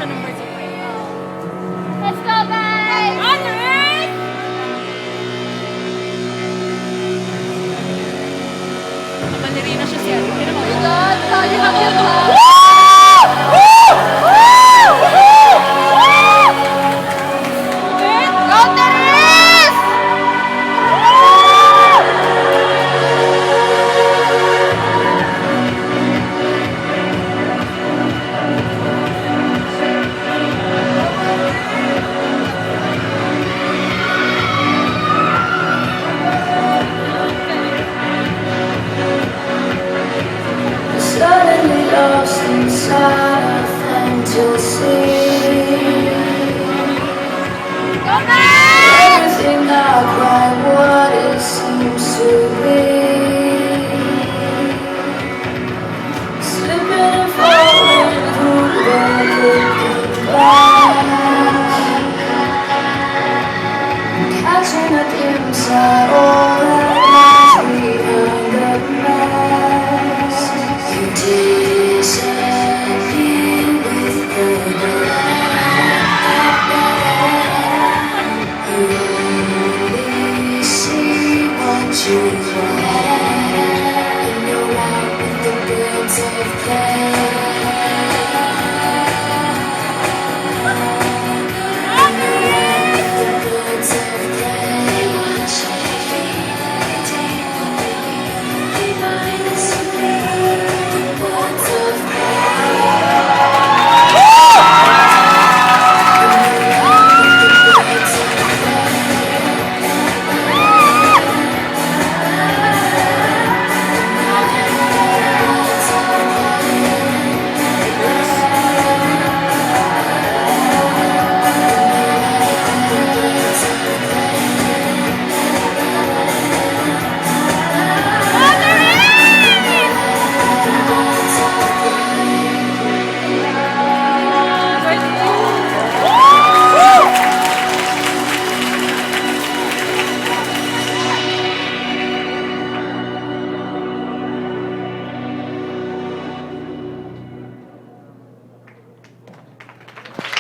number 2 pa yun. Let's go, guys! Honors! Kaballerina siya siya. Oh my God! Lagi lang yun, ha? Go, Teres! Suddenly lost inside a fantasy. Go, guys! Everything I cried